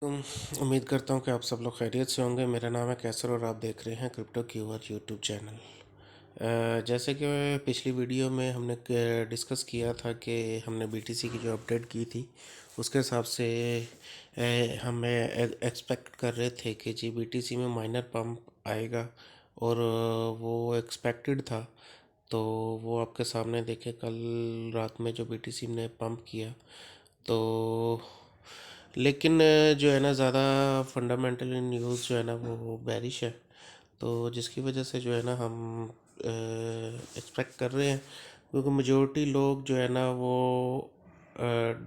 उम्मीद करता हूँ कि आप सब लोग खैरियत से होंगे। मेरा नाम है कैसर और आप देख रहे हैं क्रिप्टो क्यूवर यूट्यूब चैनल। जैसे कि पिछली वीडियो में हमने डिस्कस किया था कि हमने बीटीसी की जो अपडेट की थी उसके हिसाब से हमें एक्सपेक्ट कर रहे थे कि जी बीटीसी में माइनर पंप आएगा और वो एक्सपेक्टेड था। तो वो आपके सामने देखे कल रात में जो बीटीसी ने पंप किया। तो लेकिन जो है ना ज़्यादा फंडामेंटल न्यूज़ जो है ना वो बेरिश है। तो जिसकी वजह से जो है ना हम एक्सपेक्ट कर रहे हैं, क्योंकि मेजोरिटी लोग जो है ना वो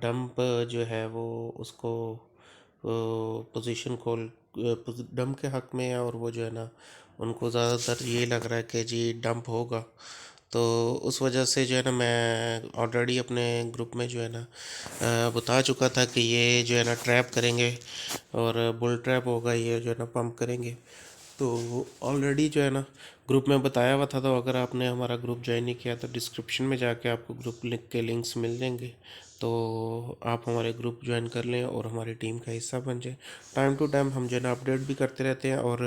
डंप जो है वो उसको पोजीशन खोल डंप के हक में है, और वो जो है ना उनको ज़्यादातर ये लग रहा है कि जी डंप होगा। तो उस वजह से जो है ना मैं ऑलरेडी अपने ग्रुप में जो है ना बता चुका था कि ये जो है ना ट्रैप करेंगे और बुल ट्रैप होगा, ये जो है ना पंप करेंगे। तो ऑलरेडी जो है ना ग्रुप में बताया हुआ था। तो अगर आपने हमारा ग्रुप ज्वाइन नहीं किया तो डिस्क्रिप्शन में जाके आपको ग्रुप लिंक के लिंक्स मिल जाएंगे। तो आप हमारे ग्रुप ज्वाइन कर लें और हमारी टीम का हिस्सा बन जाए। टाइम टू टाइम हम जो है ना अपडेट भी करते रहते हैं, और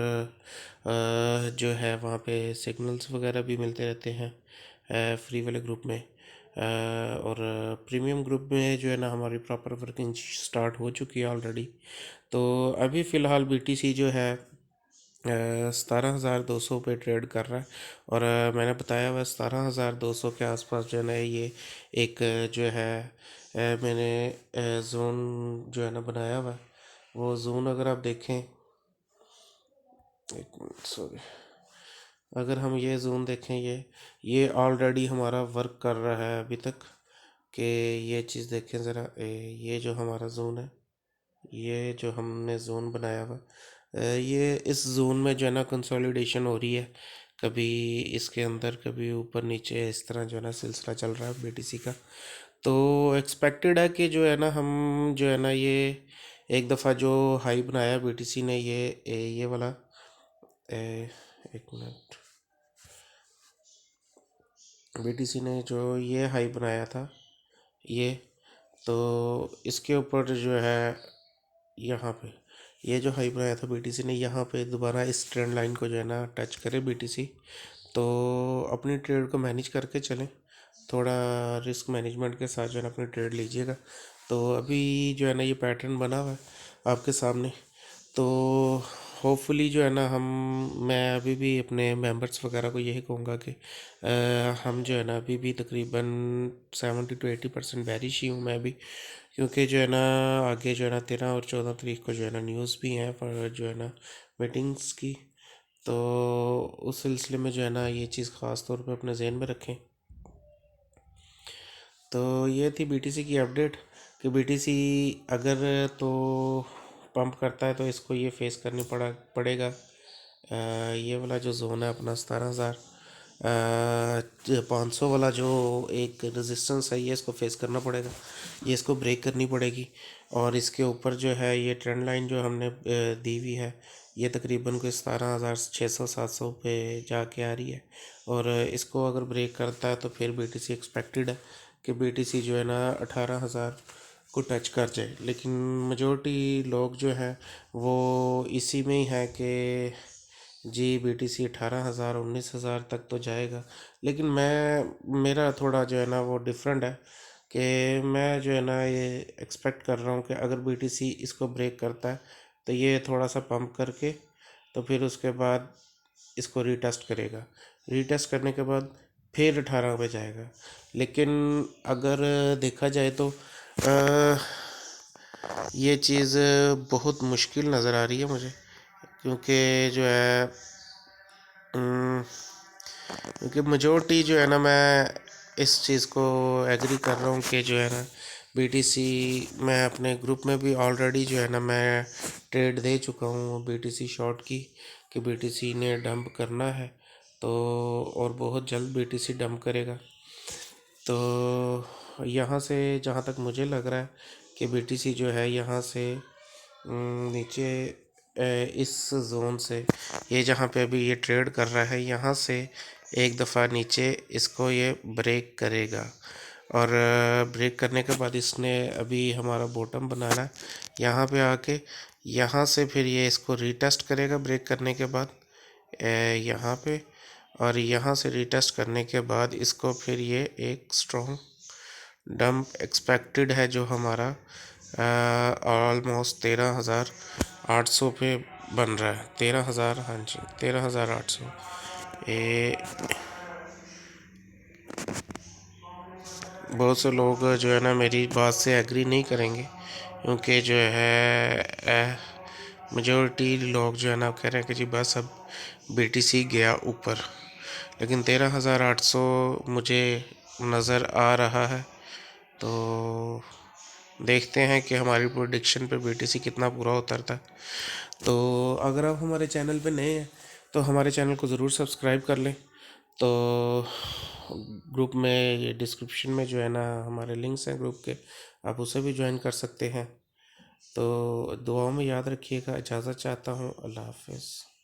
जो है वहाँ पे सिग्नल्स वगैरह भी मिलते रहते हैं फ्री वाले ग्रुप में। और प्रीमियम ग्रुप में जो है ना हमारी प्रॉपर वर्किंग स्टार्ट हो चुकी है ऑलरेडी। तो अभी फ़िलहाल बीटीसी जो है 17,200 पे ट्रेड कर रहा है। और मैंने बताया हुआ 17,200 के आसपास जो है ना ये एक जो है मैंने जोन जो है ना बनाया हुआ है। वो जोन अगर आप देखें, एक मिनट सॉरी, अगर हम ये जोन देखें, ये ऑलरेडी हमारा वर्क कर रहा है अभी तक। कि ये चीज़ देखें ज़रा, ये जो हमारा जोन है, ये जो हमने जोन बनाया हुआ, ये इस जोन में जो है ना कंसोलिडेशन हो रही है। कभी इसके अंदर कभी ऊपर नीचे इस तरह जो है ना सिलसिला चल रहा है बीटीसी का। तो एक्सपेक्टेड है कि जो है ना हम जो है ना ये एक दफ़ा जो हाई बनाया बीटीसी ने, ये वाला एक मिनट, बीटीसी ने जो ये हाई बनाया था ये, तो इसके ऊपर जो है यहाँ पे ये जो हाई बनाया था बीटीसी ने, यहाँ पे दोबारा इस ट्रेंड लाइन को जो है ना टच करे बीटीसी, तो अपनी ट्रेड को मैनेज करके चलें। थोड़ा रिस्क मैनेजमेंट के साथ जो है ना अपनी ट्रेड लीजिएगा। तो अभी जो है ना ये पैटर्न बना हुआ है आपके सामने। तो होपफुली जो है ना मैं अभी भी अपने मेंबर्स वगैरह को यही कहूँगा कि हम जो है ना अभी भी तकरीबन 70 to 80% बैरिश ही हूँ मैं भी। क्योंकि जो है ना आगे जो है ना 13 और 14 तारीख को जो है ना न्यूज़ भी हैं पर जो है ना मीटिंग्स की। तो उस सिलसिले में जो है ना ये चीज़ ख़ास तौर पे अपने जहन में रखें। तो ये थी बीटीसी की अपडेट कि बीटीसी अगर तो पंप करता है तो इसको ये फेस करनी पड़ेगा। ये वाला जो जोन है अपना 17,500 वाला जो एक रेजिस्टेंस है, ये इसको फेस करना पड़ेगा, ये इसको ब्रेक करनी पड़ेगी। और इसके ऊपर जो है ये ट्रेंड लाइन जो हमने दी हुई है, ये तकरीबन कोई 17,600-700 पे जाके आ रही है। और इसको अगर ब्रेक करता है तो फिर बीटीसी एक्सपेक्टेड है कि बीटीसी जो है ना 18,000 को टच कर जाए। लेकिन मेजोरिटी लोग जो हैं वो इसी में ही है कि जी बीटीसी 18,000 19,000 तक तो जाएगा। लेकिन मेरा थोड़ा जो है ना वो डिफरेंट है कि मैं जो है ना ये एक्सपेक्ट कर रहा हूँ कि अगर बीटीसी इसको ब्रेक करता है तो ये थोड़ा सा पंप करके तो फिर उसके बाद इसको रीटेस्ट करेगा। रीटेस्ट करने के बाद फिर 18 पे जाएगा। लेकिन अगर देखा जाए तो ये चीज़ बहुत मुश्किल नज़र आ रही है मुझे, क्योंकि जो है क्योंकि मेजोरिटी जो है ना मैं इस चीज़ को एग्री कर रहा हूँ कि जो है ना बीटीसी, मैं अपने ग्रुप में भी ऑलरेडी जो है ना मैं ट्रेड दे चुका हूँ बीटीसी शॉर्ट की, कि बीटीसी ने डंप करना है। तो और बहुत जल्द बीटीसी डंप करेगा। तो यहाँ से जहाँ तक मुझे लग रहा है कि बीटीसी जो है यहाँ से नीचे इस जोन से, ये जहाँ पे अभी ये ट्रेड कर रहा है, यहाँ से एक दफ़ा नीचे इसको ये ब्रेक करेगा। और ब्रेक करने के बाद इसने अभी हमारा बॉटम बनाना है यहाँ पे आके, यहाँ से फिर ये इसको रीटेस्ट करेगा ब्रेक करने के बाद यहाँ पे, और यहाँ से रीटेस्ट करने के बाद इसको फिर ये एक स्ट्रॉन्ग डंप एक्सपेक्टेड है जो हमारा ऑलमोस्ट 13,800 पे बन रहा है। 13,000, हाँ जी 13,800। ये बहुत से लोग जो है ना मेरी बात से एग्री नहीं करेंगे, क्योंकि जो है मेजॉरिटी लोग जो है ना कह रहे हैं कि जी बस अब BTC गया ऊपर, लेकिन 13,800 मुझे नज़र आ रहा है। तो देखते हैं कि हमारी प्रोडिक्शन पे BTC कितना पूरा उतरता है। तो अगर आप हमारे चैनल पे नए हैं तो हमारे चैनल को ज़रूर सब्सक्राइब कर लें। तो ग्रुप में ये डिस्क्रिप्शन में जो है ना हमारे लिंक्स हैं ग्रुप के, आप उसे भी ज्वाइन कर सकते हैं। तो दुआओं में याद रखिएगा। इजाज़त चाहता हूँ। अल्लाह हाफ़िज़।